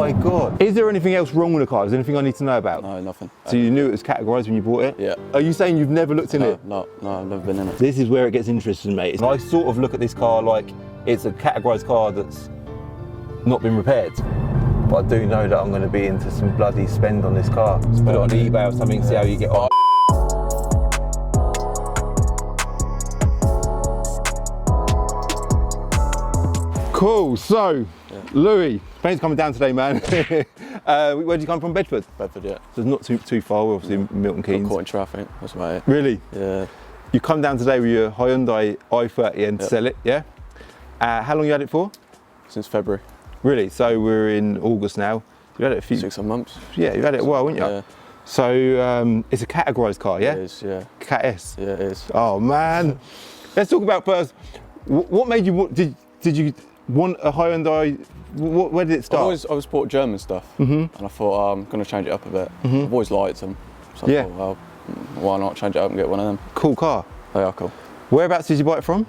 my God. Is there anything else wrong with the car? Is there anything I need to know about? No, nothing. So you knew it was categorised when you bought it? Yeah. Are you saying you've never looked in it? No, I've never been in it. This is where it gets interesting, mate. I sort of look at this car like it's a categorised car that's not been repaired. But I do know that I'm going to be into some bloody spend on this car. Let's put it on eBay or something, see how you get on. Cool, so Louis, thanks for coming down today, man. Where did you come from? Bedford? Bedford, yeah. So it's not too far, we're obviously Milton Keynes. Got caught in traffic, that's about it. Really? Yeah. You come down today with your Hyundai i30 and sell it, yeah? How long you had it for? Since February. Really? So we're in August now. You had it a few... 6 months. Yeah, you had it a while, haven't you? Yeah. So it's a categorised car, yeah? It is, yeah. Cat S? Yeah, it is. Oh man. Let's talk about first, what made you, did you want a Hyundai? Where did it start? I always bought German stuff, and I thought I'm going to change it up a bit. I've always liked them, so I thought, well, why not change it up and get one of them? Cool car. They are cool. Whereabouts did you buy it from?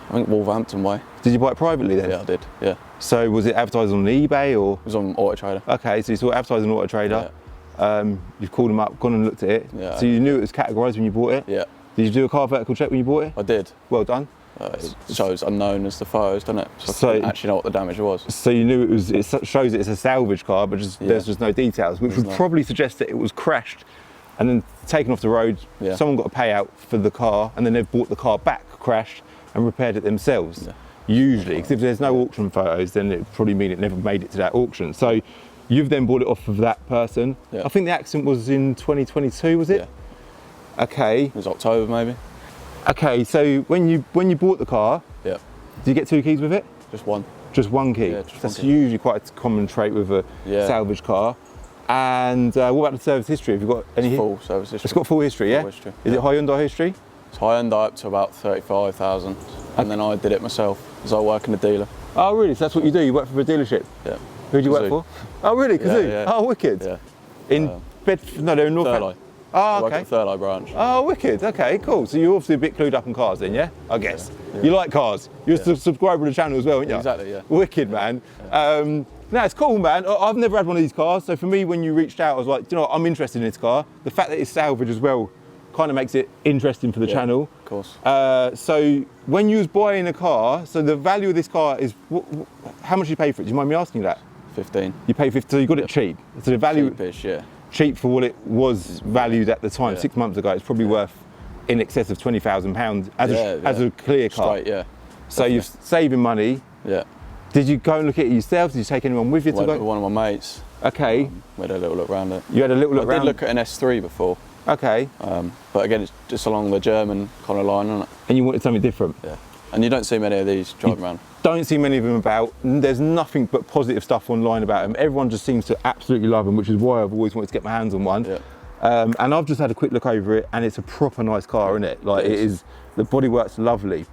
I think Wolverhampton way. Did you buy it privately then? Yeah, I did, yeah. So was it advertised on eBay or? It was on Auto Trader. Okay, so you saw it advertised on Auto Trader. Yeah. You've called them up, gone and looked at it. Yeah. So you knew it was categorised when you bought it? Yeah. Did you do a car vertical check when you bought it? I did. Well done. It shows unknown as the photos, doesn't it? So I didn't actually know what the damage was. So you knew it shows it's a salvage car, but there's just no details, which would probably suggest that it was crashed and then taken off the road. Yeah. Someone got a payout for the car and then they've bought the car back, crashed and repaired it themselves. Yeah. Usually, because if there's no auction photos, then it probably mean it never made it to that auction. So you've then bought it off of that person. Yeah. I think the accident was in 2022, was it? Yeah. Okay. It was October maybe. Okay, so when you bought the car, did you get 2 keys with it? Just one. Just one key? Yeah, just That's one key. Usually quite a common trait with a salvage car. And what about the service history? Have you got any? Full service history. It's got full history, yeah? Full history. Is it Hyundai history? It's Hyundai up to about 35,000, and then I did it myself because I work in a dealer. Oh really, so that's what you do? You work for a dealership? Yeah. Who do you work for? Oh really, Kazoo? Yeah. Oh wicked. Yeah. In Bedford, no, they're in North. Oh, I okay. work at the Thurlow branch. Oh, wicked. Okay, cool. So you're obviously a bit clued up on cars then, yeah? I guess. Yeah. You like cars. You're a subscriber to the channel as well, aren't you? Exactly, yeah. Wicked, man. Yeah. No, it's cool, man. I've never had one of these cars. So for me, when you reached out, I was like, you know what, I'm interested in this car. The fact that it's salvage as well kind of makes it interesting for the channel. Of course. So when you was buying a car, so the value of this car is, how much you pay for it? Do you mind me asking you that? 15. You pay 15, so you got it cheap. So the value... Cheapish, yeah. Cheap for what it was valued at the time. 6 months ago, it's probably worth in excess of £20,000 as a clear car. Straight, yeah. So you're saving money. Yeah. Did you go and look at it yourself? Did you take anyone with you to go? With one of my mates. Okay. We had a little look around it. You had a little look around? I did look at an S3 before. Okay. But again, it's just along the German kind of line, isn't it? And you wanted something different? Yeah. And you don't see many of these driving around. Don't see many of them about. There's nothing but positive stuff online about them. Everyone just seems to absolutely love them, which is why I've always wanted to get my hands on one. Yeah. And I've just had a quick look over it, and it's a proper nice car, isn't it? Like it is. The bodywork's lovely.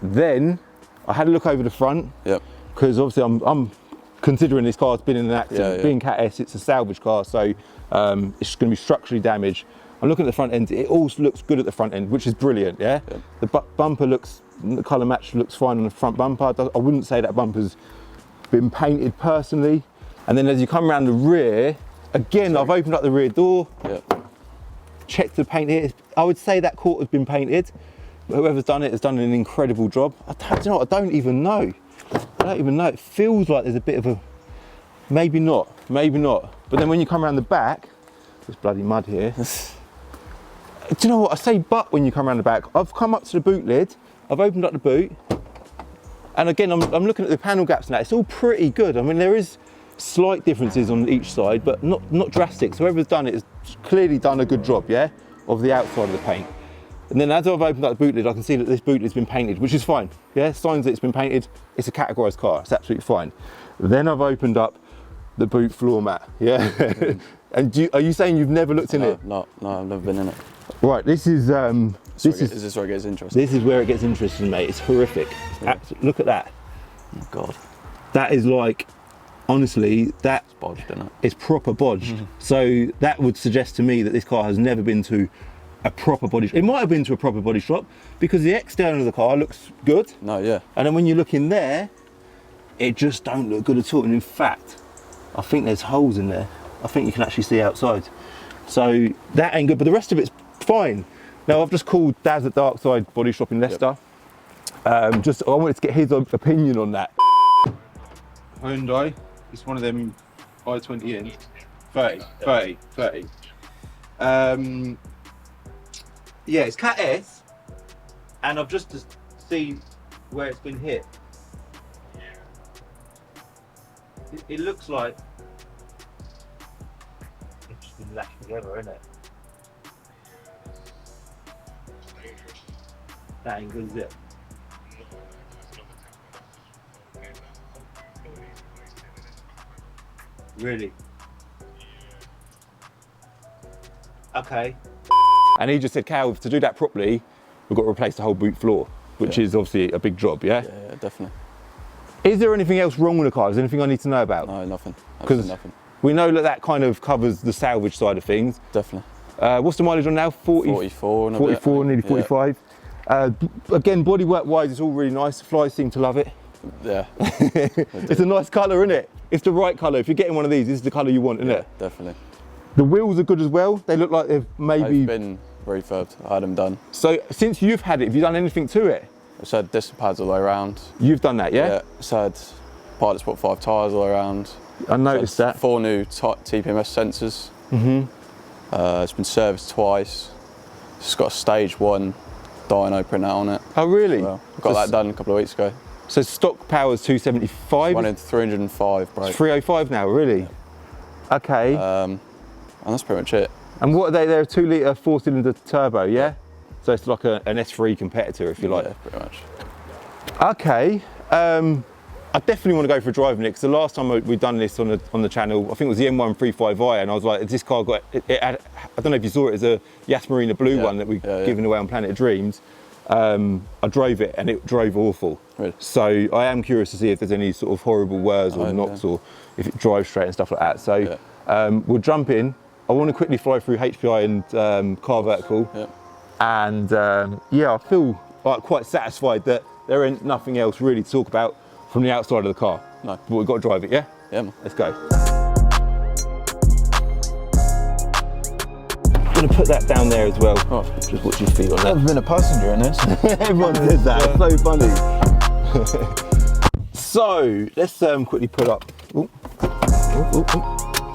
Then I had a look over the front. Yep. Because obviously I'm considering this car's been in an accident. Being Cat S, it's a salvage car, so it's going to be structurally damaged. I'm looking at the front end. It all looks good at the front end, which is brilliant. Yeah. The bumper looks. The colour match looks fine on the front bumper. I wouldn't say that bumper's been painted personally. And then as you come around the rear, again, I've opened up the rear door, checked the paint here. I would say that court has been painted. Whoever's done it has done an incredible job. I don't even know. I don't even know. It feels like there's a bit of a, maybe not. But then when you come around the back, there's bloody mud here. Do you know what? I say but when you come around the back. I've come up to the boot lid. I've opened up the boot, and again, I'm looking at the panel gaps now. It's all pretty good. I mean, there is slight differences on each side, but not drastic. So whoever's done it has clearly done a good job, yeah, of the outside of the paint. And then as I've opened up the boot lid, I can see that this boot lid's been painted, which is fine. Yeah, signs that it's been painted. It's a categorised car. It's absolutely fine. Then I've opened up the boot floor mat. Yeah. And are you saying you've never looked in it? No, I've never been in it. Right. This is. Is this where it gets interesting? This is where it gets interesting, mate. It's horrific. Look at that. Oh God. That is like, honestly, that's bodged, isn't it? It's proper bodged. So that would suggest to me that this car has never been to a proper body shop. It might have been to a proper body shop because the external of the car looks good. No, yeah. And then when you look in there, it just don't look good at all. And in fact, I think there's holes in there. I think you can actually see outside. So that ain't good, but the rest of it's fine. Now I've just called Daz at Darkside Body Shop in Leicester. I wanted to get his opinion on that. Hyundai, it's one of them i20 30. Yeah, it's Cat S, and I've just seen where it's been hit. It looks like it's just been lashed together, isn't it? That ain't good, is it? Really? Okay. And he just said, Cal, to do that properly, we've got to replace the whole boot floor, which is obviously a big job, yeah? Yeah, definitely. Is there anything else wrong with the car? Is there anything I need to know about? No, nothing. Because nothing. We know that that kind of covers the salvage side of things. Definitely. What's the mileage on now? 44 and 44, nearly 45. Yeah. Again, bodywork wise, it's all really nice. The flies seem to love it. Yeah. It's a nice colour, isn't it? It's the right colour. If you're getting one of these, this is the colour you want, isn't it? Definitely. The wheels are good as well. They look like they've maybe... They've been refurbed. I had them done. So since you've had it, have you done anything to it? It's had disc pads all the way around. You've done that, yeah? Yeah. It's had Pilot Sport 5 tyres all the way around. I noticed that. 4 new TPMS sensors. It's been serviced twice. It's got a stage 1 dyno printout on it. Oh really? Well, got that done a couple of weeks ago. So stock power's 275? Running 305 brake. It's 305 now, really? Yeah. Okay. And that's pretty much it. And what are they? They're a 2 litre 4-cylinder turbo, yeah? So it's like an S3 competitor, if you like. Yeah, pretty much. Okay. I definitely want to go for a drive in it, because the last time we'd done this on the channel, I think it was the M135i, and I was like, this car got, it had, I don't know if you saw it, as a Yas Marina blue one that we've given away on Planet of Dreams. I drove it and it drove awful. Really? So I am curious to see if there's any sort of horrible whirs or knocks, or if it drives straight and stuff like that. So we'll jump in. I want to quickly fly through HPI and car vertical. And yeah, I feel like quite satisfied that there ain't nothing else really to talk about from the outside of the car. No. But we've got to drive it, yeah? Yeah, man. Let's go. I'm going to put that down there as well. Oh, just watch your feet on that. I've been a passenger in this. Everyone says that, it's so funny. So, let's quickly put up. Ooh.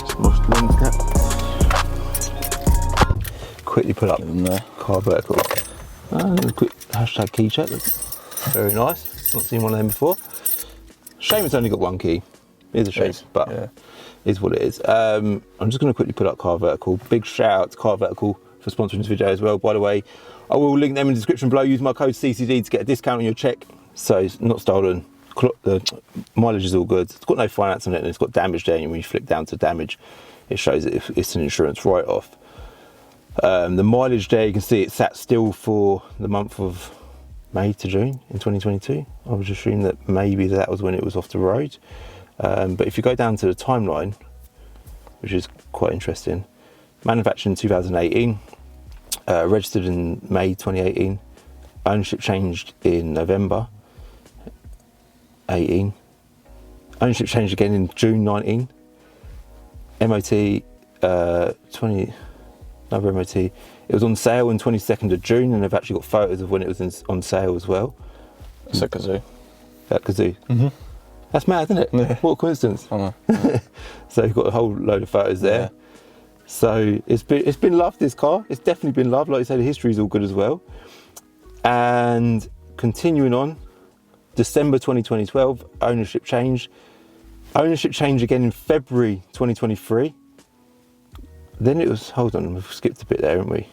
Smashed the lens cap. Quickly put up car vertical. And a quick hashtag key check. Very nice. Not seen one of them before. Shame it's only got one key. It is a shame, but it is what it is. I'm just going to quickly put up car vertical. Big shout out to car vertical for sponsoring this video as well. By the way, I will link them in the description below. Use my code CCD to get a discount on your check. So it's not stolen. The mileage is all good. It's got no finance on it, and it's got damage there. And when you flick down to damage, it shows that it's an insurance write-off. The mileage there, you can see it sat still for the month of May to June in 2022. I would assume that maybe that was when it was off the road. But if you go down to the timeline, which is quite interesting, manufactured in 2018, registered in May 2018, ownership changed in November 18, ownership changed again in June 19, MOT 20, another MOT. It was on sale on 22nd of June, and they've actually got photos of when it was on sale as well. That's a Kazoo. That Kazoo. That's mad, isn't it? Yeah. What a coincidence. I know. So you've got a whole load of photos there. Yeah. So it's been loved, this car. It's definitely been loved. Like you say, the history is all good as well. And continuing on, December 2012, ownership change. Ownership change again in February 2023. Then it was, hold on, we've skipped a bit there, haven't we?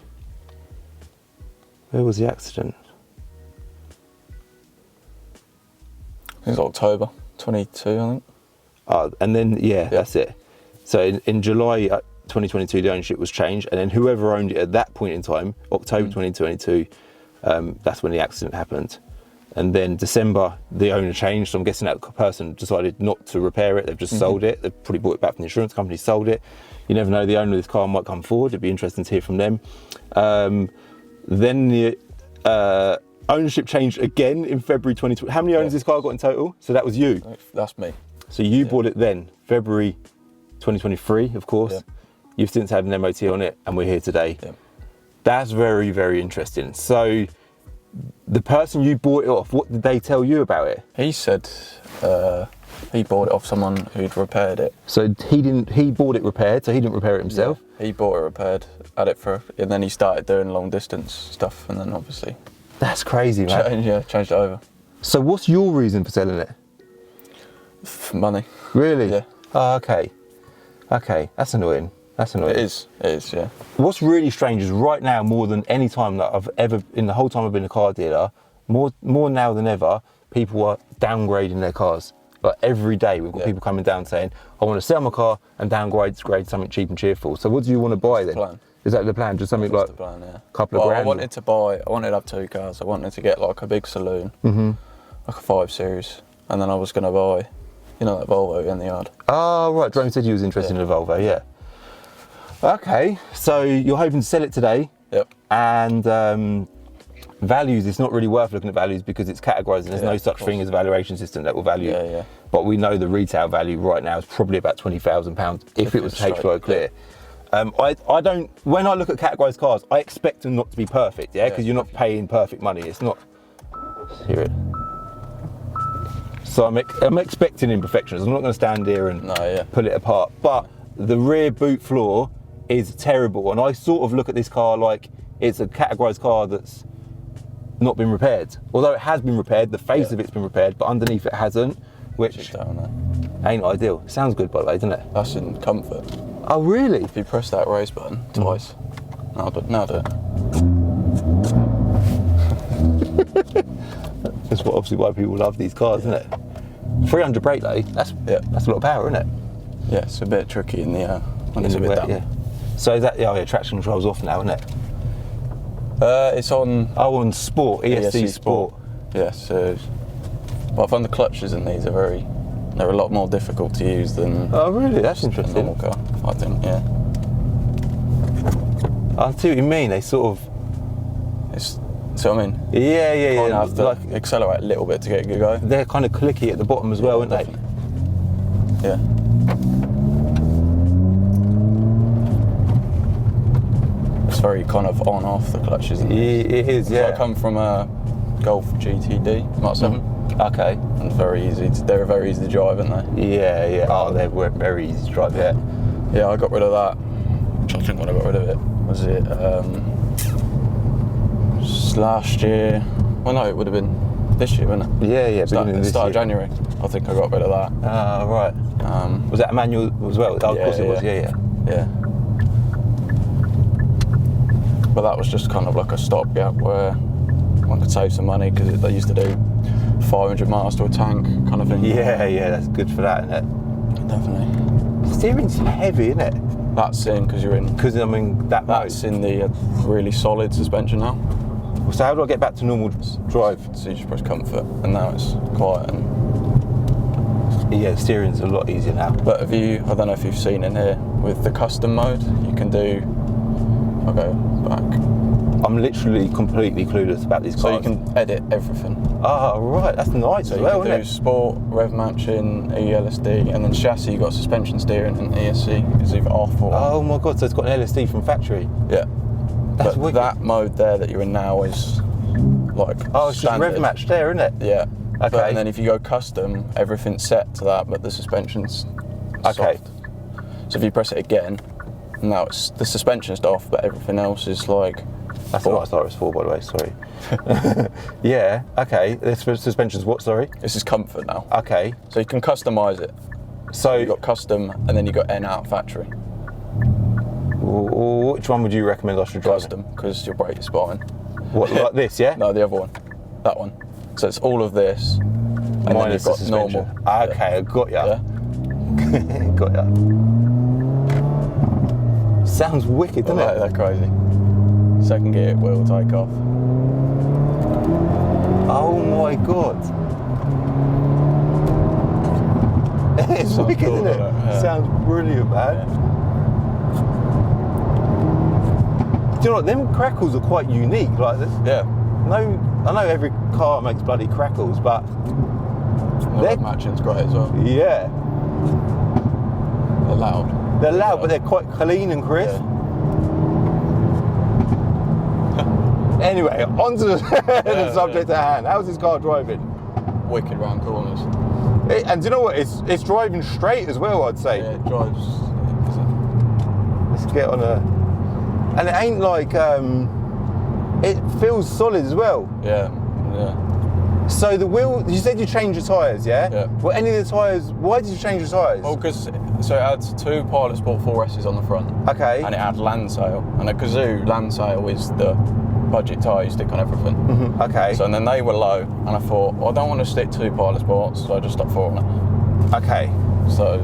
Where was the accident? I think it's October 22, I think. And then, that's it. So in July 2022, the ownership was changed, and then whoever owned it at that point in time, October 2022, that's when the accident happened. And then December, the owner changed, so I'm guessing that person decided not to repair it. They've just sold it. They've probably bought it back from the insurance company, sold it. You never know, the owner of this car might come forward. It'd be interesting to hear from them. Then the ownership changed again in February 2020. How many owners this car got in total? So that was you. That's me. So you bought it then, February 2023, of course. Yeah. You've since had an MOT on it, and we're here today. Yeah. That's very, very interesting. So, the person you bought it off, what did they tell you about it? He said he bought it off someone who'd repaired it. So he bought it repaired, so he didn't repair it himself? Yeah, he bought it repaired, had it and then he started doing long distance stuff, and then obviously... That's crazy, man. Changed it over. So what's your reason for selling it? For money. Really? Yeah. Oh, okay. Okay, that's annoying. That's annoying. It is, yeah. What's really strange is right now, more than any time that I've ever, in the whole time I've been a car dealer, more now than ever, people are downgrading their cars. Like every day we've got people coming down saying, I want to sell my car and downgrade something cheap and cheerful. So what do you want to buy then? Plan. Is that the plan? Just something That's like the plan, yeah. a couple of grand? I wanted to have 2 cars. I wanted to get like a big saloon, like a 5 Series, and then I was going to buy, you know, that Volvo in the yard. Oh, right. Jerome said you was interested in a Volvo, yeah. Okay, so you're hoping to sell it today. Yep. And values, it's not really worth looking at values because it's categorised and there's no such thing as a valuation system that will value. Yeah. But we know the retail value right now is probably about £20,000 if it was H2O clear. I don't, when I look at categorised cars, I expect them not to be perfect, because you're not paying perfect money. It's not, let's hear it. So I'm expecting imperfections. I'm not going to stand here and pull it apart. But the rear boot floor is terrible. And I sort of look at this car like it's a categorised car that's not been repaired. Although it has been repaired, the face of it's been repaired, but underneath it hasn't, which ain't ideal. Sounds good, by the way, doesn't it? That's in comfort. Oh, really? If you press that raise button twice, now do it. That's obviously why people love these cars, isn't it? 300 brake load, that's a lot of power, isn't it? Yeah, it's a bit tricky in the when it's a bit down. Yeah. So is that, traction control's off now, isn't it? It's on... Oh, on Sport, ESC Sport. Yeah, so... But I find the clutches in these they're a lot more difficult to use than... Oh, really? That's interesting. A normal car, I think, yeah. I see what you mean, they sort of... See what I mean? Yeah. You have to accelerate a little bit to get a good go. They're kind of clicky at the bottom as well, aren't they? Yeah. It's very kind of on-off, the clutches. It is, yeah. So I come from a Golf GTD, Mark 7. Okay. And they're very easy to drive, aren't they? Yeah. Oh, they're very easy to drive, yeah. Yeah, I got rid of that. I'm trying to think when I got rid of it. Was it last year? Well, no, it would have been this year, wouldn't it? Yeah. Start of January. I think I got rid of that. Ah, right. Was that a manual as well? Oh, of course it was, yeah. But that was just kind of like a stopgap where one could save some money because they used to do 500 miles to a tank kind of thing. Yeah, that's good for that, isn't it? Definitely. Steering's heavy, isn't it? That's in because you're in. Because I mean that's in the really solid suspension now. So how do I get back to normal drive? So you just press comfort, and now it's quiet. And yeah, the steering's a lot easier now. But I don't know if you've seen in here with the custom mode, you can do. I'll go back. I'm literally completely clueless about these cars. So you can edit everything. Ah, right, that's nice as well, isn't it? You can do sport, rev matching, ELSD, and then chassis, you've got suspension steering and ESC is either off or on. Oh my god, so it's got an LSD from factory? Yeah. That's but wicked. that mode there that you're in now is like it's just rev match there, isn't it? Yeah. Okay. And then if you go custom, everything's set to that, but the suspension's soft. So if you press it again, now the suspension's off, but everything else is like... That's not what I thought it was for, by the way, sorry. Yeah, okay. This suspension's what, sorry? This is comfort now. Okay. So you can customise it. So you've got custom, and then you've got N out factory. Which one would you recommend I should drive? Custom, because your brake is fine. What, like this, yeah? No, the other one. That one. So it's all of this, and then you've got normal. Okay, I got ya. Yeah. Got ya. Sounds wicked, doesn't it? That's crazy. Second gear, wheel take off. Oh my god. It's wicked, cool, isn't it? Yeah. Sounds brilliant, man. Yeah. Do you know what? Them crackles are quite unique. Like this. Yeah. No, I know every car makes bloody crackles, but The matching's great as well. Yeah. They're loud. They're loud, but they're quite clean and crisp. Yeah. Anyway, on to the subject at hand. How's this car driving? Wicked round corners. And do you know what? It's driving straight as well, I'd say. Yeah, it drives. Let's get on a... And it ain't like... it feels solid as well. Yeah. So the wheel... You said you changed your tyres, yeah? Yeah. Well, any of the tyres... Why did you change your tyres? Well, because... So it had 2 Pilot Sport 4S's on the front. Okay. And it had Landsail. And a Kazoo Landsail is the budget tyre you stick on everything. Mm-hmm. Okay. So and then they were low, and I thought, well, I don't want to stick 2 Pilot Sports, so I just stuck 4 on it. Okay. So...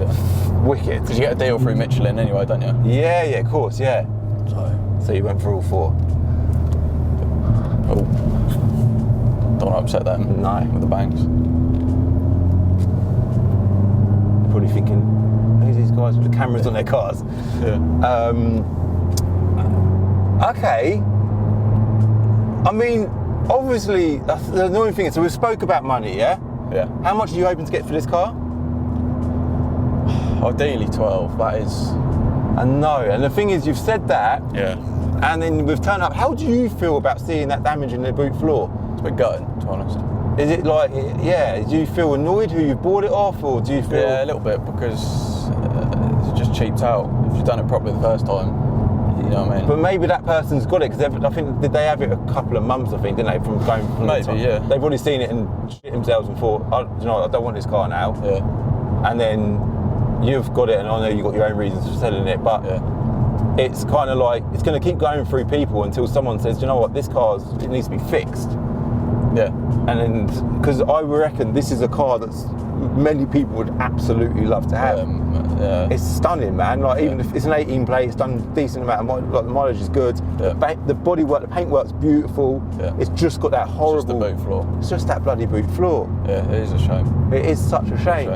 Wicked. Because you get a deal through Michelin anyway, don't you? Yeah, of course, yeah. So you went for all 4? Oh. Don't want to upset them. No. With the banks. You're probably thinking, who's these guys with the cameras on their cars? Yeah. Okay. I mean, obviously, the annoying thing is, so we spoke about money, yeah? Yeah. How much are you hoping to get for this car? Ideally 12, that is... I know, and the thing is, you've said that, Yeah. and then we've turned up. How do you feel about seeing that damage in the boot floor? It's a bit gutting, to be honest. Is it like, yeah, do you feel annoyed who you bought it off, or do you feel... Yeah, a little bit, because it's just cheaped out. If you've done it properly the first time, you know what I mean? But maybe that person's got it, because I think, did they have it a couple of months, I think, didn't they, from going from Maybe, the time? yeah. They've already seen it and shit themselves and thought, you know, I don't want this car now. Yeah. And then you've got it, and I know you've got your own reasons for selling it, but Yeah. it's kind of like, it's going to keep going through people until someone says, you know what, this it needs to be fixed. Yeah. And then, because I reckon this is a car that's many people would absolutely love to have. Yeah. It's stunning, man. Like, even if it's an 18 plate, it's done a decent amount of mileage, like the mileage is good. Yeah. The bodywork, the paintwork's beautiful. Yeah. It's just got that horrible... It's just the boot floor. It's just that bloody boot floor. Yeah, it is a shame. It is such a shame.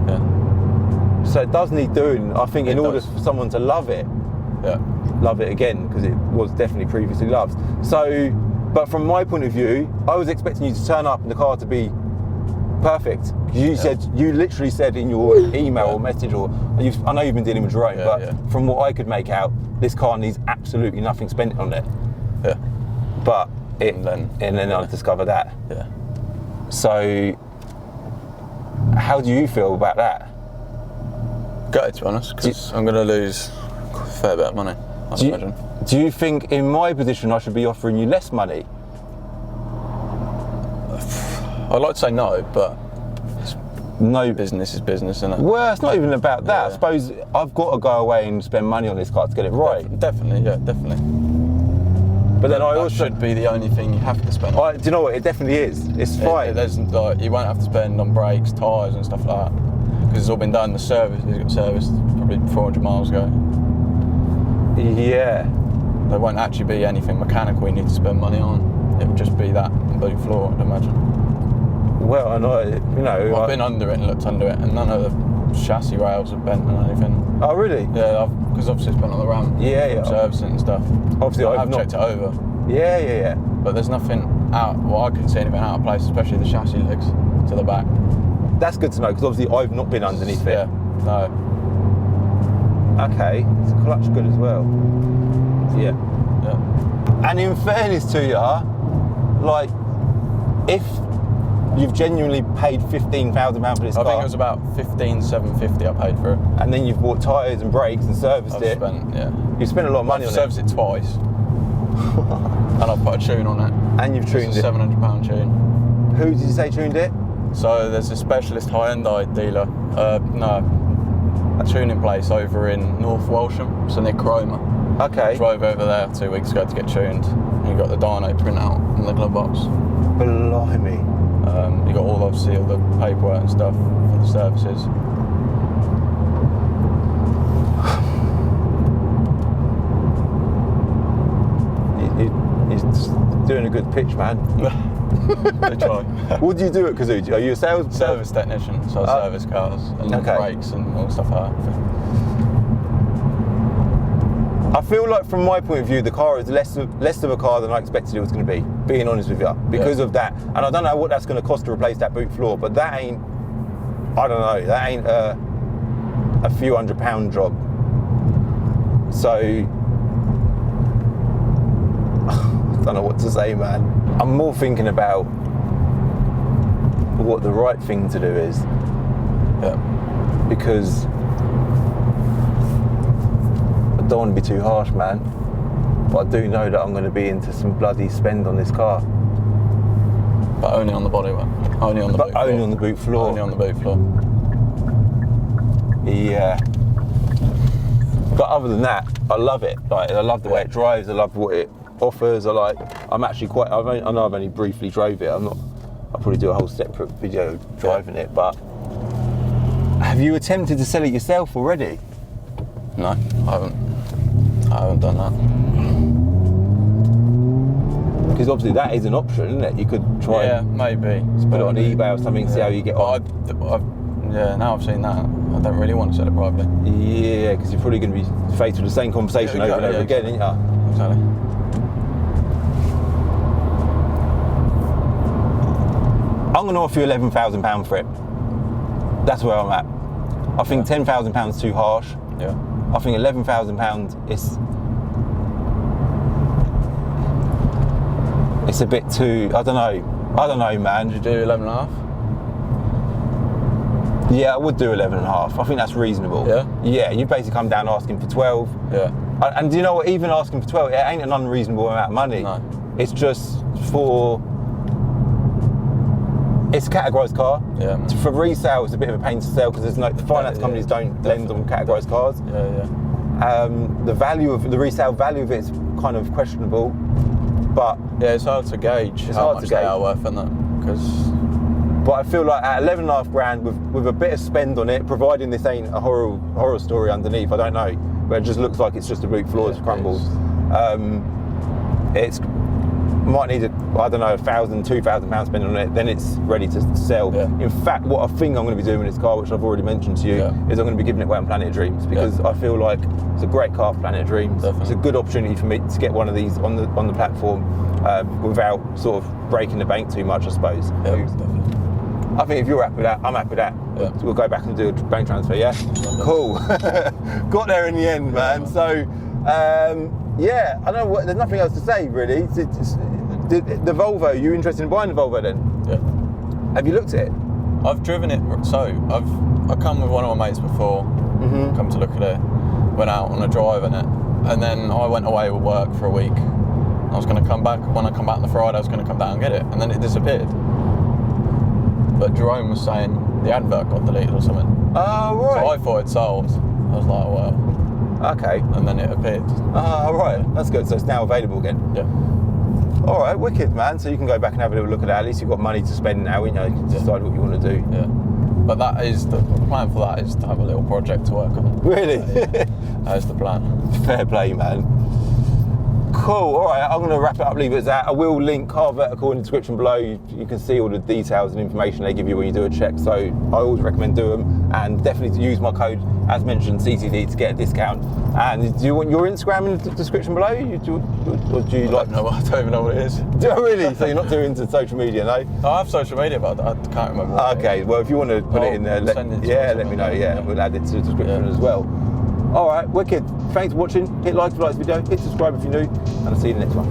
Yeah. So it does need doing, I think, in order for someone to love it again, because it was definitely previously loved. So, but from my point of view, I was expecting you to turn up and the car to be perfect. You literally said in your email or message, I know you've been dealing with Jerome, but from what I could make out, this car needs absolutely nothing spent on it. Yeah. But and then I discovered that. Yeah. So, how do you feel about that? Gutted, to be honest, because I'm going to lose a fair bit of money, I imagine. Do you think in my position I should be offering you less money? I'd like to say no, but no, business is business, isn't it? Well, it's not even about that. Yeah. I suppose I've got to go away and spend money on this car to get it right. Definitely, yeah, definitely. But then that should be the only thing you have to spend on. Do you know what? It definitely is. It's fine. There's like, you won't have to spend on brakes, tyres and stuff like that, because it's all been done. The service, it got serviced probably 400 miles ago. Yeah. There won't actually be anything mechanical you need to spend money on. It would just be that boot floor, I'd imagine. Well, and I've been under it and looked under it, and none of the chassis rails have bent or anything. Oh, really? Yeah, because obviously it's been on the Ram. Yeah. Servicing and stuff. Obviously, I've checked it over. Yeah. But there's nothing out. Well, I couldn't see anything out of place, especially the chassis legs to the back. That's good to know, because obviously I've not been underneath it. Yeah. No. Okay. It's clutch good as well. Yeah. And in fairness to you, like, if you've genuinely paid £15,000 for this car. I think it was about 15,750 I paid for it. And then you've bought tyres and brakes and serviced it. You spent a lot of money on it. I've serviced it twice. And I've put a tune on it. And you've tuned it. It's a £700 tune. Who did you say tuned it? So there's a specialist Hyundai dealer. A tuning place over in North Walsham, so near Cromer. Okay. Drove over there 2 weeks ago to get tuned. And you got the dyno printout in the glove box. Blimey. You got obviously all the paperwork and stuff for the services. He's doing a good pitch, man. They try. What do you do at Kazoo? Are you a service technician? So I service cars and brakes and all stuff like that. I feel like, from my point of view, the car is less of a car than I expected it was going to be, being honest with you, because of that. And I don't know what that's going to cost to replace that boot floor, but that ain't, I don't know, that ain't a few £100 job. So I don't know what to say, man. I'm more thinking about what the right thing to do is. Yeah. Because I don't want to be too harsh, man. But I do know that I'm going to be into some bloody spend on this car. But only on the bodywork. Only on the boot floor. Only on the boot floor. Only on the boot floor. Yeah. But other than that, I love it. Like, I love the way it drives. I love what it offers. I'm actually quite. I know I've only briefly drove it. I'll probably do a whole separate video driving it. But have you attempted to sell it yourself already? No, I haven't done that. Because obviously that is an option, isn't it? You could try. Yeah, maybe. Put it on eBay or something, see how you get on. Now I've seen that, I don't really want to sell it privately. Yeah, because you're probably going to be faced with the same conversation over and over again, aren't you? Exactly. I'm going to offer you £11,000 for it. That's where I'm at. I think £10,000 is too harsh. Yeah. I think £11,000 is. It's a bit too. I don't know, man. Did you do 11.5? Yeah, I would do 11.5. I think that's reasonable. Yeah? Yeah, you basically come down asking for 12. Yeah. And do you know what? Even asking for 12, it ain't an unreasonable amount of money. No. It's just for. It's a categorised car. Yeah. For resale, it's a bit of a pain to sell because there's no. The finance companies don't lend on categorised cars. Yeah. The resale value of it is kind of questionable, but yeah, it's hard to gauge how much they are worth, isn't it? Because. But I feel like at 11.5 grand with a bit of spend on it, providing this ain't a horror story underneath, I don't know, but it just looks like it's just the boot floor is crumbled. It's might need £1,000, £2,000 spend on it, then it's ready to sell. Yeah. In fact, what I think I'm going to be doing with this car, which I've already mentioned to you, is I'm going to be giving it away on Planet of Dreams because I feel like it's a great car for Planet of Dreams. Definitely. It's a good opportunity for me to get one of these on the platform without sort of breaking the bank too much, I suppose. Yeah, definitely. I think if you're happy with that, I'm happy with that. Yeah. We'll go back and do a bank transfer, yeah? Cool. Got there in the end, man. So, yeah, I don't know, there's nothing else to say, really. The Volvo, you interested in buying the Volvo then? Yeah. Have you looked at it? I've driven it, so I've come with one of my mates before, come to look at it, went out on a drive in it, and then I went away with work for a week. I was going to come back, when I come back on the Friday, I was going to come down and get it, and then it disappeared. But Jerome was saying the advert got deleted or something. Oh, right. So I thought it sold. I was like, well. Okay. And then it appeared. Oh, right. That's good. So it's now available again? Yeah. All right, wicked, man. So you can go back and have a little look at that. At least you've got money to spend now, you know, you can decide what you want to do. Yeah. But that is the plan for that, is to have a little project to work on. Really? That is the plan. Fair play, man. Cool, all right, I'm going to wrap it up, leave it at that. I will link Car Vertical in the description below. You can see all the details and information they give you when you do a check, so I always recommend do them, and definitely to use my code, as mentioned, CCD, to get a discount. And do you want your Instagram in the description below? I don't even know what it is. Do you really? So you're not doing into social media, no? I have social media, but I can't remember. Okay, well, if you want to put it in there, let me know, yeah, we'll add it to the description as well. All right, wicked. Thanks for watching. Hit like if you like this video, hit subscribe if you're new, and I'll see you in the next one.